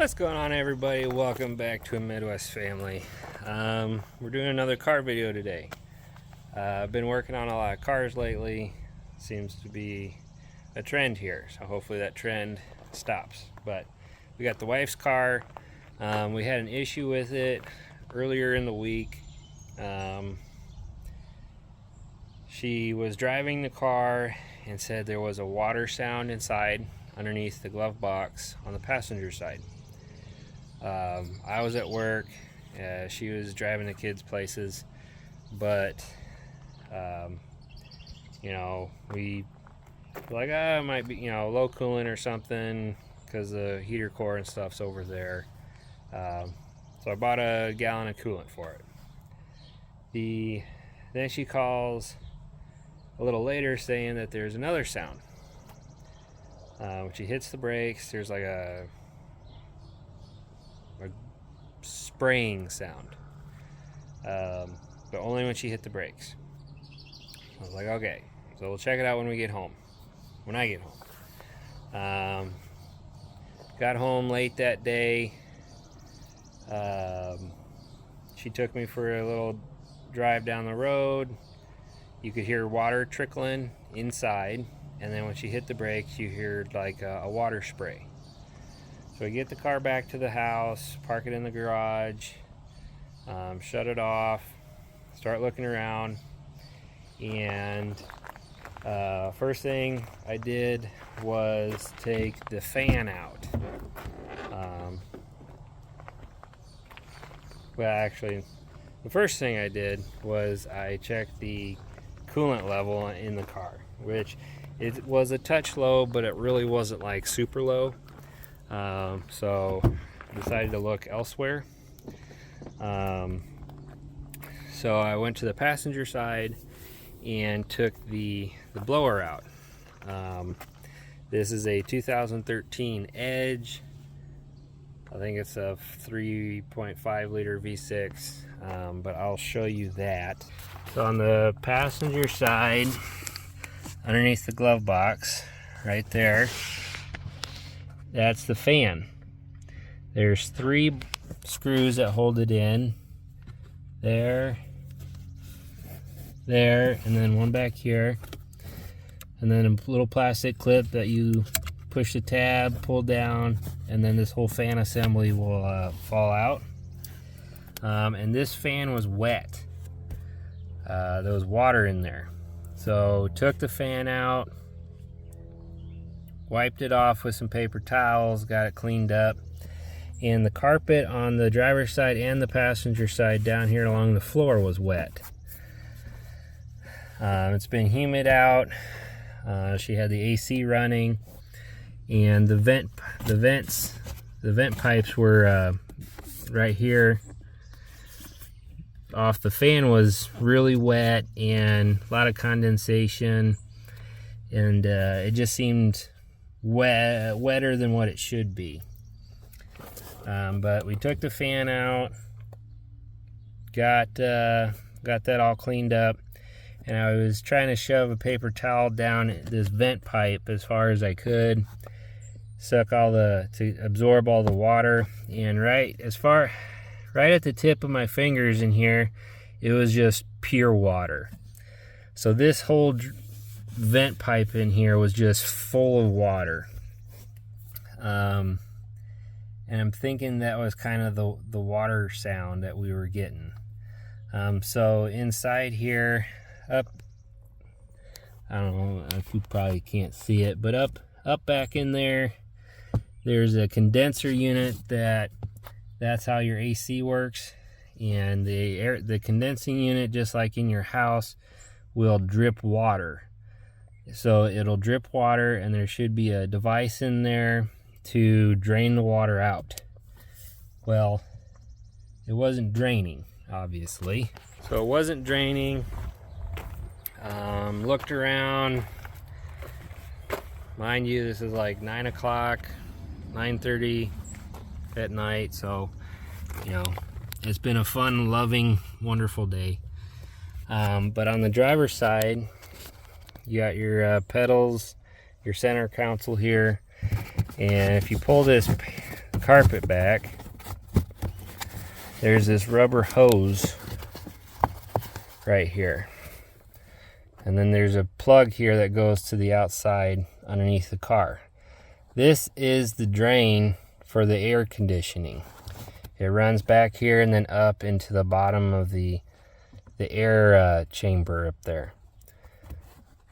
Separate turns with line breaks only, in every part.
What's going on, everybody? Welcome back to a Midwest family. We're doing another car video today. I've been working on a lot of cars lately. Seems to be a trend here, so hopefully that trend stops. But we got the wife's car. We had an issue with it earlier in the week. She was driving the car and said there was a water sound inside underneath the glove box on the passenger side. I was at work, she was driving the kids places, but we were like, it might be low coolant or something because the heater core and stuff's over there. So I bought a gallon of coolant for it. Then she calls a little later saying that there's another sound. When she hits the brakes, there's like a spraying sound, but only when she hit the brakes. I was like, okay, so we'll check it out when I get home. Got home late that day. She took me for a little drive down the road. You could hear water trickling inside, and then when she hit the brakes, you hear like a water spray. So we get the car back to the house, park it in the garage, shut it off, start looking around, and first thing I did was take the fan out. Well, actually, the first thing I did was I checked the coolant level in the car, which it was a touch low, but it really wasn't like super low. So I decided to look elsewhere. So I went to the passenger side and took the blower out. This is a 2013 Edge. I think it's a 3.5 liter V6, but I'll show you that. So on the passenger side, underneath the glove box, right there, that's the fan. There's 3 screws that hold it in. There, and then one back here. And then a little plastic clip that you push the tab, pull down, and then this whole fan assembly will fall out. And this fan was wet. There was water in there. So took the fan out, wiped it off with some paper towels, got it cleaned up, and the carpet on the driver's side and the passenger side down here along the floor was wet. It's been humid out. She had the AC running, and the vent pipes were right here. Off the fan was really wet and a lot of condensation, and it just seemed wetter than what it should be. But we took the fan out, got that all cleaned up, and I was trying to shove a paper towel down this vent pipe as far as I could, to absorb all the water. And right at the tip of my fingers in here, it was just pure water. So this whole vent pipe in here was just full of water. And I'm thinking that was kind of the water sound that we were getting. So inside here, I don't know if you probably can't see it, but up back in there, there's a condenser unit that's how your AC works. And the condensing unit, just like in your house, will drip water. So it'll drip water, and there should be a device in there to drain the water out. Well, it wasn't draining, obviously. So it wasn't draining. Looked around. Mind you, this is like 9 o'clock, 9:30 at night. So, it's been a fun, loving, wonderful day. But on the driver's side, you got your pedals, your center console here, and if you pull this carpet back, there's this rubber hose right here. And then there's a plug here that goes to the outside underneath the car. This is the drain for the air conditioning. It runs back here and then up into the bottom of the air chamber up there.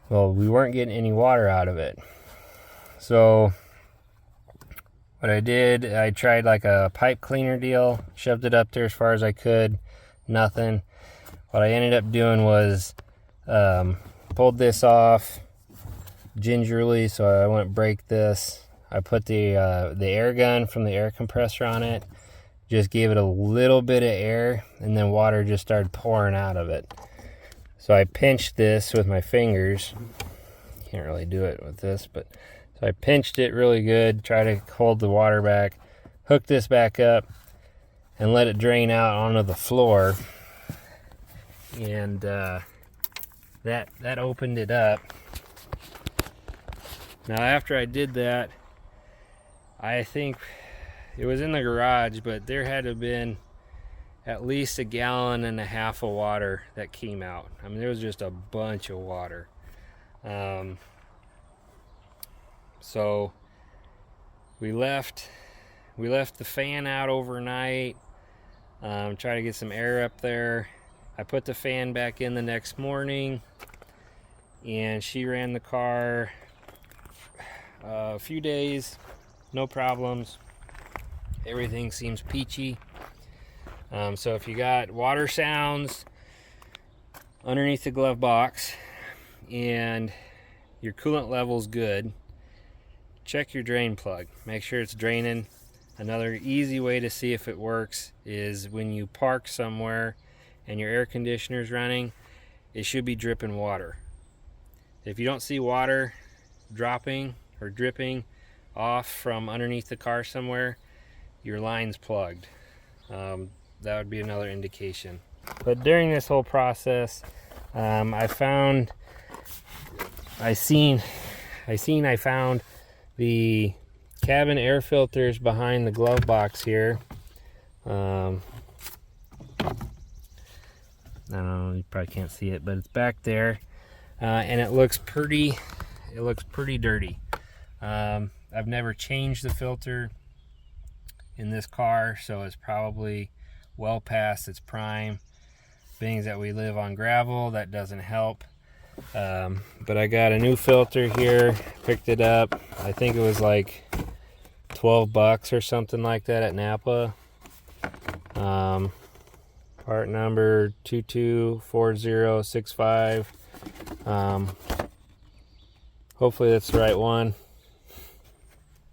Well, we weren't getting any water out of it. So what I did, I tried like a pipe cleaner deal, shoved it up there as far as I could, nothing. What I ended up doing was pulled this off gingerly, so I wouldn't break this. I put the air gun from the air compressor on it, just gave it a little bit of air, and then water just started pouring out of it. So I pinched this with my fingers. Can't really do it with this, but so I pinched it really good, try to hold the water back, hook this back up, and let it drain out onto the floor. And that opened it up. Now after I did that, I think it was in the garage, but there had to have been at least 1.5 gallons of water that came out. I mean, there was just a bunch of water. So we left the fan out overnight, try to get some air up there. I put the fan back in the next morning, and she ran the car a few days, no problems. Everything seems peachy. So if you got water sounds underneath the glove box and your coolant level's good, check your drain plug. Make sure it's draining. Another easy way to see if it works is when you park somewhere and your air conditioner's running, it should be dripping water. If you don't see water dropping or dripping off from underneath the car somewhere, your line's plugged. That would be another indication. But during this whole process, I found the cabin air filters behind the glove box here. I don't know, you probably can't see it, but it's back there, and it looks pretty dirty. I've never changed the filter in this car, so it's probably well past its prime. Being that we live on gravel, that doesn't help. But I got a new filter here, picked it up. I think it was like $12 or something like that at Napa. Part number 224065. Hopefully that's the right one.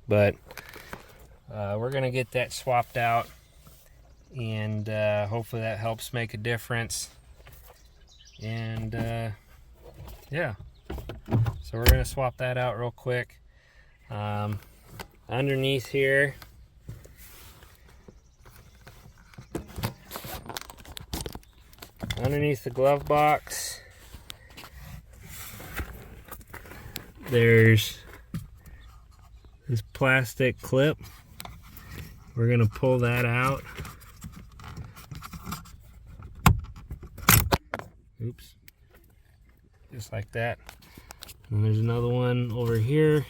But we're gonna get that swapped out, and hopefully that helps make a difference. And yeah, so we're gonna swap that out real quick. Underneath here, underneath the glove box, there's this plastic clip. We're gonna pull that out. Oops. Just like that. And there's another one over here.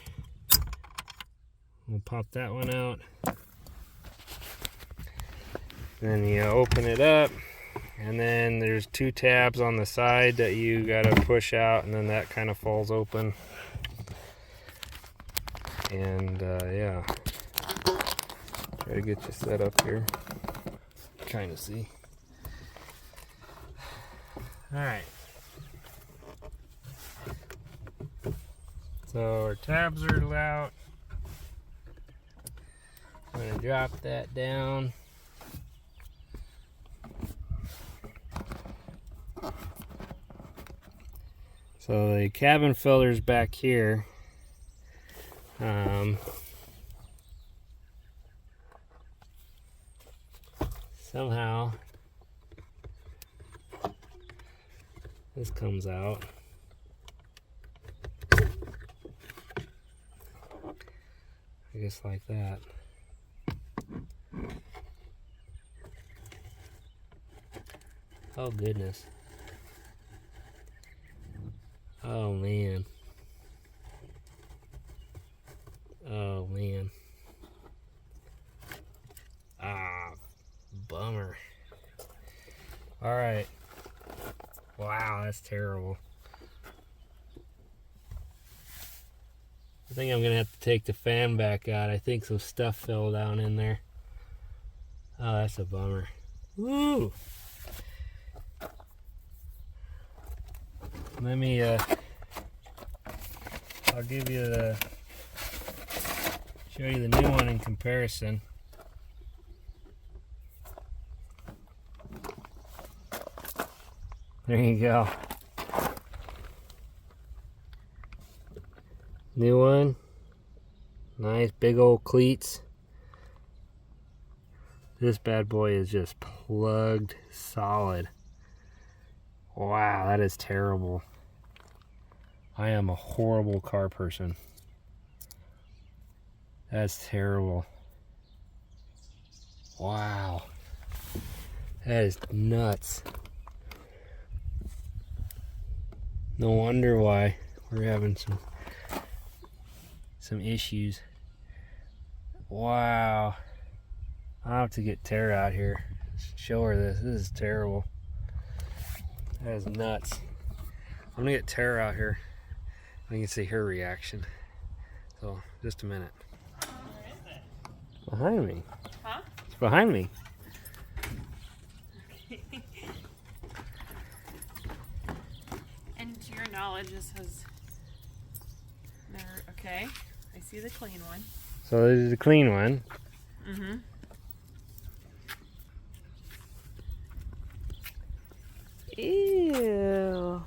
We'll pop that one out. Then you open it up, and then there's 2 tabs on the side that you gotta push out, and then that kind of falls open. And yeah, try to get you set up here. Trying to see. All right. So our tabs are out. I'm gonna drop that down. So the cabin filter's back here. Somehow this comes out. I guess like that. Oh goodness. Oh man. Oh man. Ah, bummer. Alright. Wow, that's terrible. I think I'm gonna have to take the fan back out. I think some stuff fell down in there. Oh, that's a bummer. Woo! Let me, I'll give you show you the new one in comparison. There you go. New one. Nice big old cleats. This bad boy is just plugged solid. Wow, that is terrible. I am a horrible car person. That's terrible. Wow. That is nuts. No wonder why we're having some issues. Wow. I'll have to get Tara out here. Show her this. This is terrible. That is nuts. I'm gonna get Tara out here. I can see her reaction. So, just a minute.
Where is it?
Behind me.
Huh?
It's behind me.
Okay. And to your knowledge, this has never. Okay. I see the clean one.
So this is the clean one.
Mm-hmm. Ew.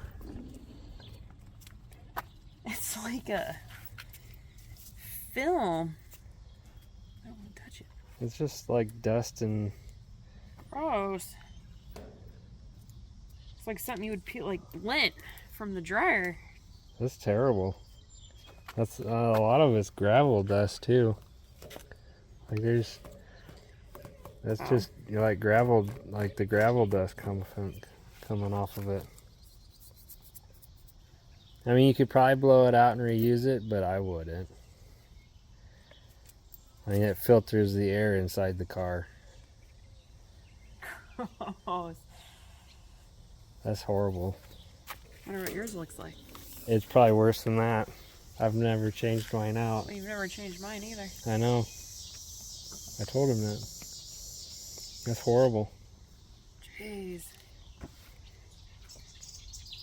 It's like a film. I don't want to touch it.
It's just like dust and...
Gross. It's like something you would peel, like lint from the dryer.
That's terrible. That's a lot of it's gravel dust too. Like there's... That's just like gravel, like the gravel dust coming off of it. I mean, you could probably blow it out and reuse it, but I wouldn't. I mean, it filters the air inside the car.
Gross.
That's horrible.
I wonder what yours looks like.
It's probably worse than that. I've never changed mine out.
Well, you've never changed mine either.
I know. I told him that. That's horrible.
Jeez.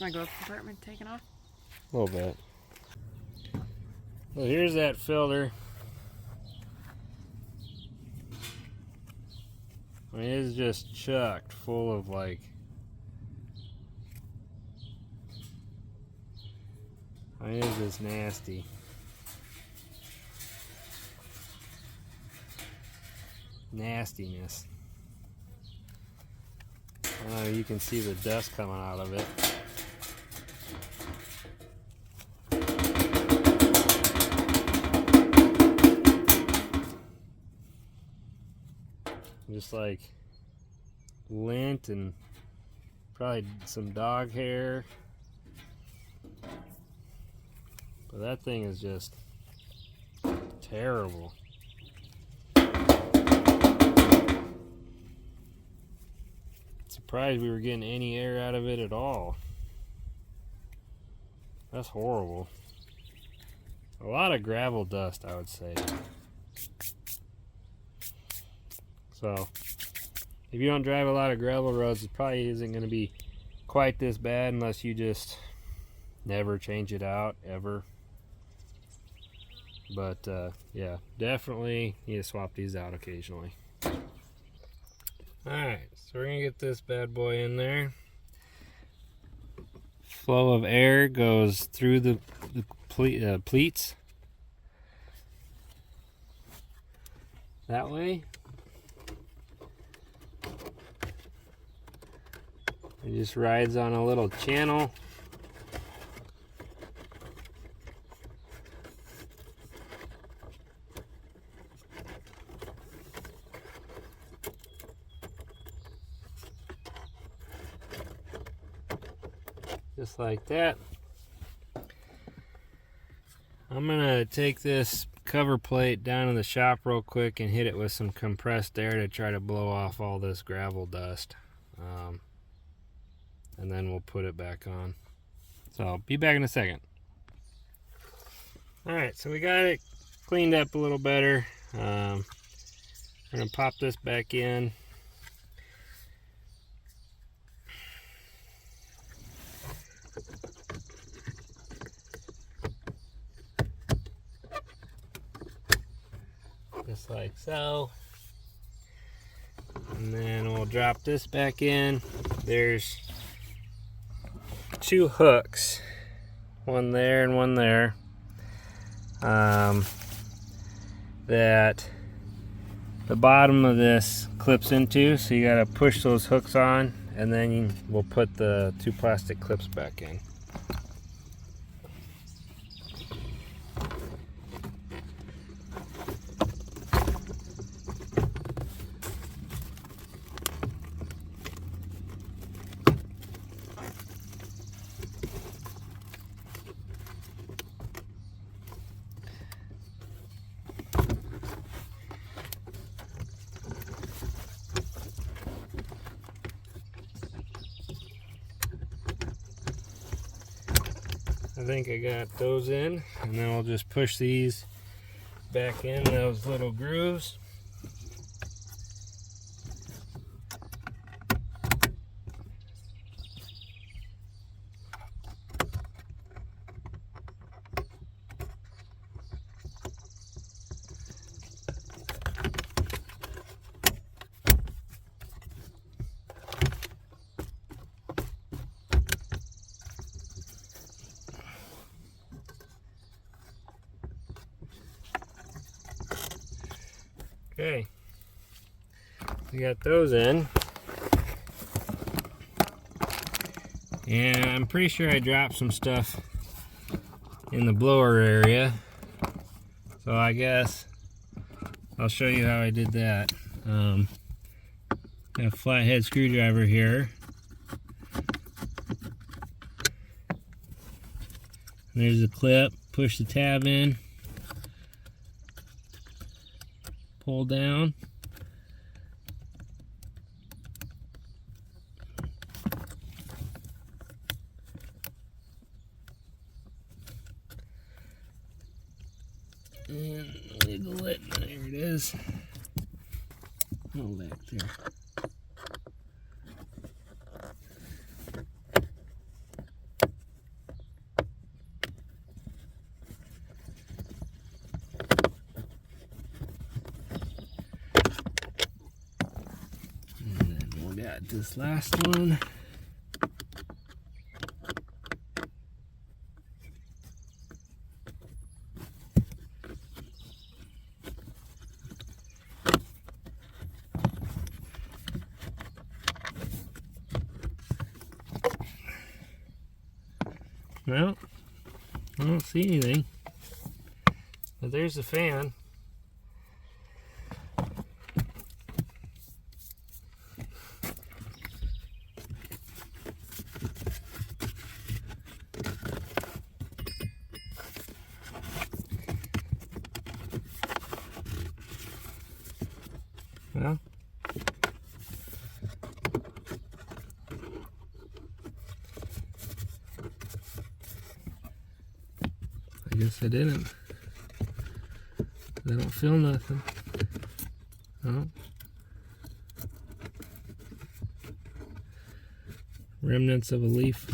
My glove compartment taken off?
A little bit. Well, here's that filter. I mean, it's just chucked full of like... I mean, it's just nasty. Nastiness. You can see the dust coming out of it. Just like lint and probably some dog hair. But that thing is just terrible. Surprised we were getting any air out of it at all. That's horrible. A lot of gravel dust, I would say. So, if you don't drive a lot of gravel roads, it probably isn't going to be quite this bad unless you just never change it out, ever. But, yeah, definitely need to swap these out occasionally. Alright, so we're going to get this bad boy in there. Flow of air goes through the pleats. That way. It just rides on a little channel. just like that. I'm gonna take this cover plate down to the shop real quick and hit it with some compressed air to try to blow off all this gravel dust. And then we'll put it back on. So I'll be back in a second. Alright, so we got it cleaned up a little better. We're gonna pop this back in. Just like so. And then we'll drop this back in. There's 2 hooks, one there and one there, that the bottom of this clips into, so you gotta push those hooks on, and then we'll put the 2 plastic clips back in. I think I got those in, and then we'll just push these back in those little grooves. Okay, we got those in, and I'm pretty sure I dropped some stuff in the blower area, so I guess I'll show you how I did that. Got a flathead screwdriver here. There's the clip, push the tab in, pull down, and wiggle it. There it is. Hold that there. Got this last one. Well, I don't see anything, but there's the fan. Well, I guess I didn't. I don't feel nothing. Oh. Remnants of a leaf.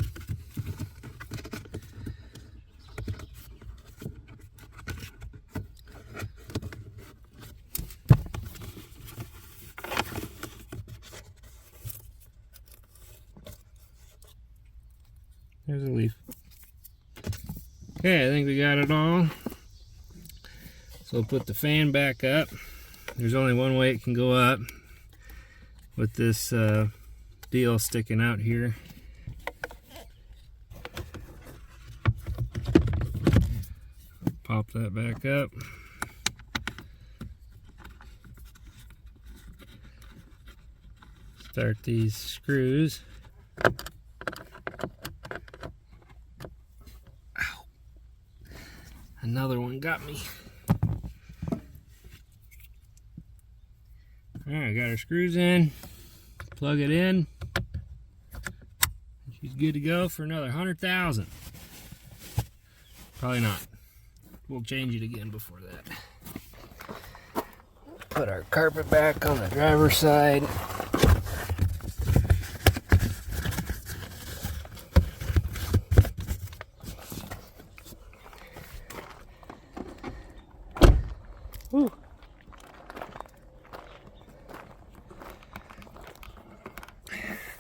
There's a leaf. Okay, I think we got it all. So we'll put the fan back up. There's only one way it can go up, with this deal sticking out here. Pop that back up. Start these screws. Another one got me. Alright, got her screws in. Plug it in. She's good to go for another 100,000. Probably not. We'll change it again before that. Put our carpet back on the driver's side. Whew.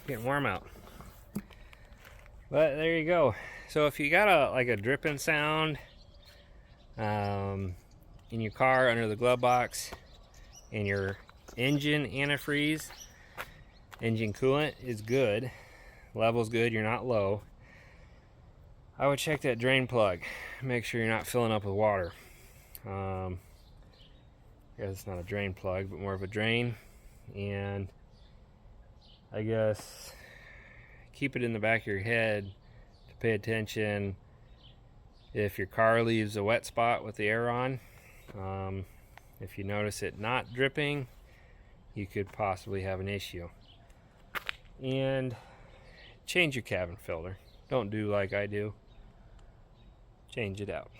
Getting warm out. But there you go. So if you got a dripping sound in your car under the glove box, and your engine antifreeze, engine coolant is good, level's good, you're not low, I would check that drain plug. Make sure you're not filling up with water. I guess it's not a drain plug, but more of a drain. And I guess keep it in the back of your head to pay attention if your car leaves a wet spot with the air on. If you notice it not dripping, you could possibly have an issue. And change your cabin filter. Don't do like I do. Change it out.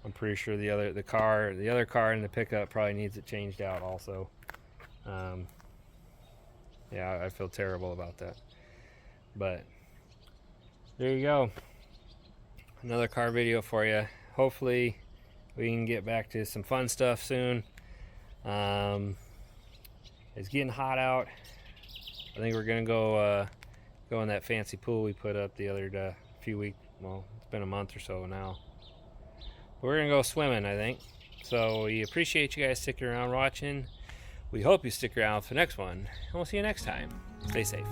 I'm pretty sure the other car in the pickup probably needs it changed out also. Yeah, I feel terrible about that. But there you go. Another car video for you. Hopefully we can get back to some fun stuff soon. It's getting hot out. I think we're gonna go in that fancy pool we put up the other few weeks. Well, it's been a month or so now. We're gonna go swimming, I think. So we appreciate you guys sticking around watching. We hope you stick around for the next one, and we'll see you next time. Stay safe.